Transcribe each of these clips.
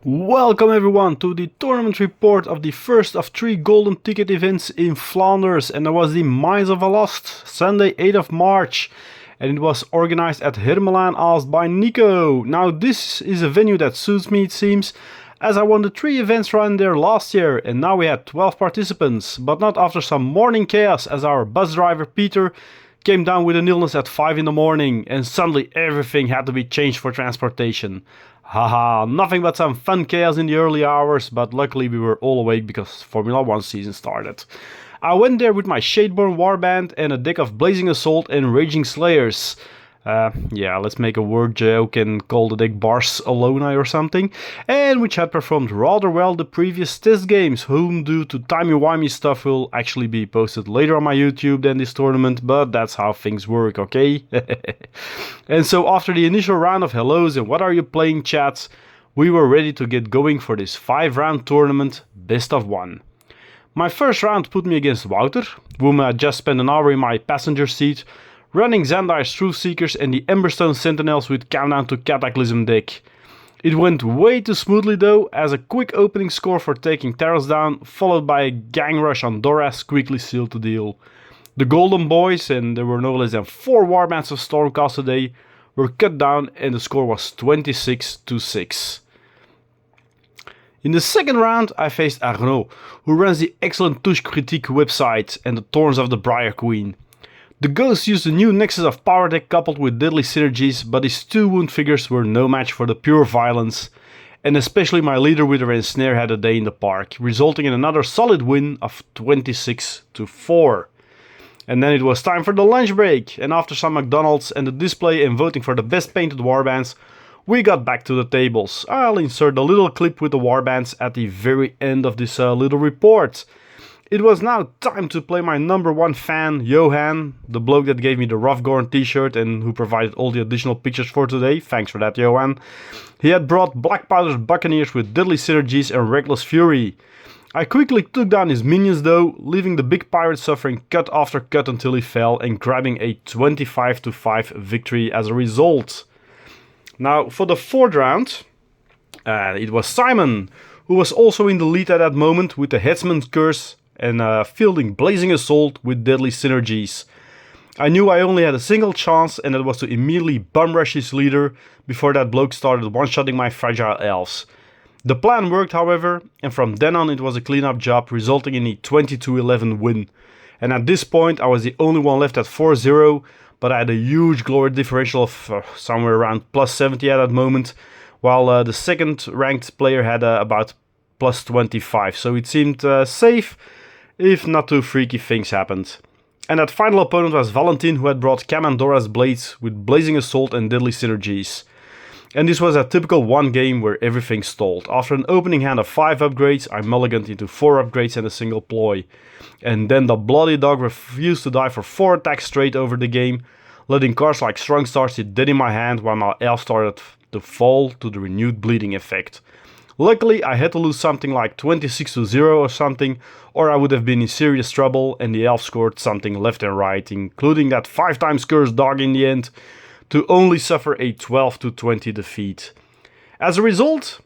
Welcome everyone to the tournament report of the first of 3 golden ticket events in Flanders, and that was the Mines of Alost, Sunday 8th of March, and it was organized at Hermelaan Aalst by Nico. Now this is a venue that suits me, it seems, as I won the 3 events run there last year, and now we had 12 participants, but not after some morning chaos as our bus driver Peter came down with an illness at 5 in the morning and suddenly everything had to be changed for transportation. Haha, nothing but some fun chaos in the early hours, but luckily we were all awake because Formula 1 season started. I went there with my Shadeborn warband and a deck of Blazing Assault and Raging Slayers. Let's make a word joke and call the deck Barcelona or something, and which had performed rather well the previous test games, whom due to timey-wimey stuff will actually be posted later on my YouTube than this tournament, but that's how things work, okay? And so after the initial round of hellos and what are you playing chats, we were ready to get going for this 5-round tournament, best of 1. My first round put me against Wouter, whom I had just spent an hour in my passenger seat, running Zandire's Truthseekers and the Emberstone Sentinels with Countdown to Cataclysm deck. It went way too smoothly though, as a quick opening score for taking Terras down, followed by a gang rush on Doras quickly sealed the deal. The Golden Boys, and there were no less than 4 warbands of Stormcast today, were cut down and the score was 26-6. In the second round I faced Arnaud, who runs the excellent Touche Critique website and the Thorns of the Briar Queen. The Ghost used a new Nexus of Power deck coupled with deadly synergies, but his 2 wound figures were no match for the pure violence, and especially my leader Wither and Snare had a day in the park, resulting in another solid win of 26-4. And then it was time for the lunch break, and after some McDonald's and the display and voting for the best painted warbands, we got back to the tables. I'll insert a little clip with the warbands at the very end of this little report. It was now time to play my number 1 fan, Johan, the bloke that gave me the Roughgorn t-shirt and who provided all the additional pictures for today. Thanks for that, Johan. He had brought Black Powder's Buccaneers with Deadly Synergies and Reckless Fury. I quickly took down his minions though, leaving the big pirate suffering cut after cut until he fell and grabbing a 25-5 victory as a result. Now for the 4th round, it was Simon, who was also in the lead at that moment with the Headsman's Curse and fielding Blazing Assault with Deadly Synergies. I knew I only had a single chance, and that was to immediately bum rush his leader before that bloke started one-shotting my fragile elves. The plan worked, however, and from then on it was a cleanup job, resulting in a 22-11 win. And at this point I was the only one left at 4-0, but I had a huge glory differential of somewhere around plus 70 at that moment, while the second ranked player had about plus 25, so it seemed safe if not too freaky things happened. And that final opponent was Valentin, who had brought Kamandora's Blades with Blazing Assault and Deadly Synergies. And this was a typical 1 game where everything stalled. After an opening hand of 5 upgrades, I mulliganed into 4 upgrades and a single ploy. And then the bloody dog refused to die for 4 attacks straight over the game, letting cards like Strong Star sit dead in my hand while my elf started to fall to the renewed bleeding effect. Luckily, I had to lose something like 26-0 or something, or I would have been in serious trouble, and the elf scored something left and right, including that 5 times cursed dog in the end, to only suffer a 12-20 defeat. As a result,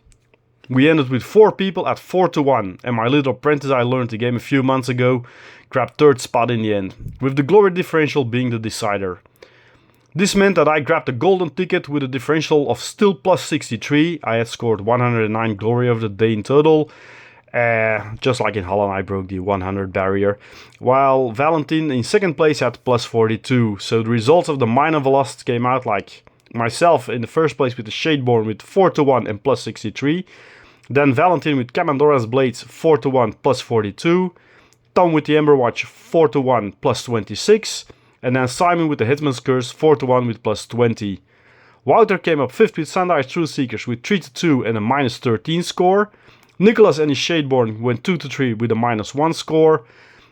we ended with 4 people at 4-1, and my little apprentice I learned the game a few months ago grabbed 3rd spot in the end, with the glory differential being the decider. This meant that I grabbed a golden ticket with a differential of still plus 63. I had scored 109 glory over the day in total. Just like in Holland, I broke the 100 barrier. While Valentin in 2nd place had plus 42. So the results of the Mine of Alost came out like myself in the 1st place with the Shadeborn with 4-1 and plus 63. Then Valentin with Kamandora's Blades 4-1 plus 42. Tom with the Emberwatch 4-1 plus 26. And then Simon with the Headsman's Curse 4-1 with plus 20. Wouter came up 5th with Zandire's Truthseekers with 3-2 and a minus 13 score. Nicholas and his Shadeborn went 2-3 with a minus 1 score.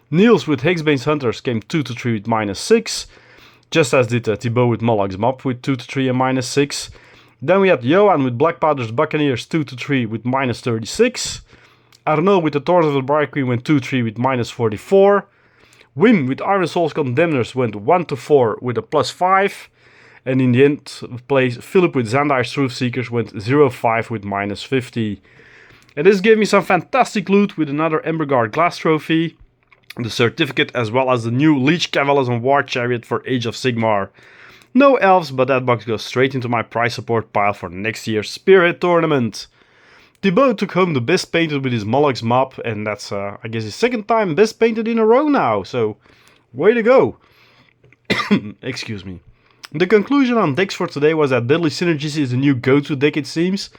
Niels with Hexbane's Hunters came 2-3 with minus 6. Just as did Thibaut with Moloch's Mob with 2-3 and minus 6. Then we had Johan with Black Powder's Buccaneers 2-3 with minus 36. Arnaud with the Thorns of the Briar Queen went 2-3 with minus 44. Wim with Iron Soul's Condemners went 1-4 with a plus 5. And in the end place, Philip with Zandire's Truth Seekers went 0-5 with -50. And this gave me some fantastic loot with another Emberguard Glass Trophy, the certificate, as well as the new Leech Cavaliers and War Chariot for Age of Sigmar. No elves, but that box goes straight into my prize support pile for next year's Spirit Tournament. Thibaut took home the best painted with his Moloch's mop, and that's, I guess, his second time best painted in a row now, so way to go. Excuse me. The conclusion on decks for today was that Deadly Synergies is the new go-to deck, it seems.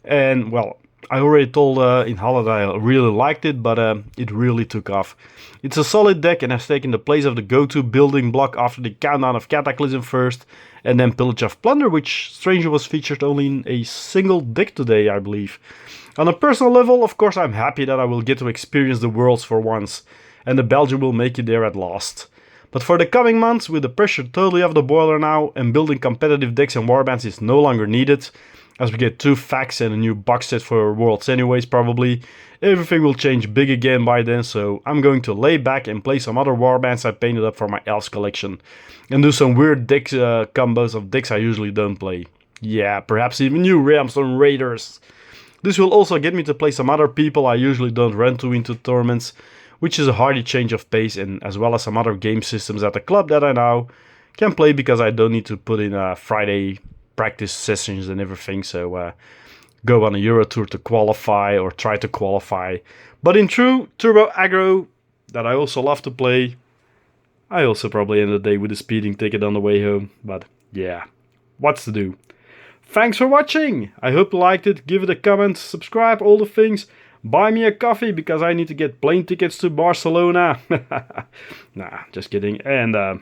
And, well, I already told in Halle that I really liked it, but it really took off. It's a solid deck and has taken the place of the go-to building block after the Countdown of Cataclysm first, and then Pillage of Plunder, which strangely was featured only in a single deck today, I believe. On a personal level, of course, I'm happy that I will get to experience the Worlds for once, and the Belgium will make it there at last. But for the coming months, with the pressure totally off the boiler now, and building competitive decks and warbands is no longer needed, as we get 2 facts and a new box set for Worlds anyways probably, everything will change big again by then, so I'm going to lay back and play some other warbands I painted up for my Elves collection, and do some weird deck combos of decks I usually don't play. Yeah, perhaps even new Ramstone Raiders. This will also get me to play some other people I usually don't run to into tournaments, which is a hearty change of pace, and as well as some other game systems at the club that I now can play because I don't need to put in Friday practice sessions and everything, so go on a Euro tour to qualify or try to qualify. But in true Turbo Aggro, that I also love to play, I also probably end the day with a speeding ticket on the way home, but yeah, what's to do. Thanks for watching! I hope you liked it, give it a comment, subscribe, all the things. Buy me a coffee because I need to get plane tickets to Barcelona. Nah, just kidding. And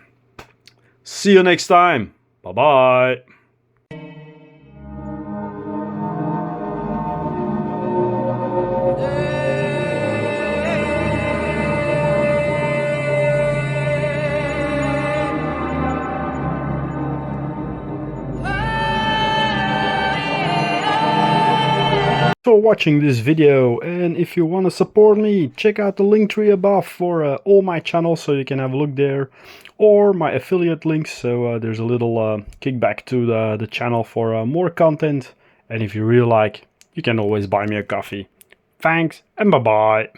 see you next time. Bye-bye. For watching this video, and if you want to support me, check out the link tree above for all my channels, so you can have a look there, or my affiliate links, so there's a little kickback to the channel for more content. And if you really like, you can always buy me a coffee. Thanks and bye bye.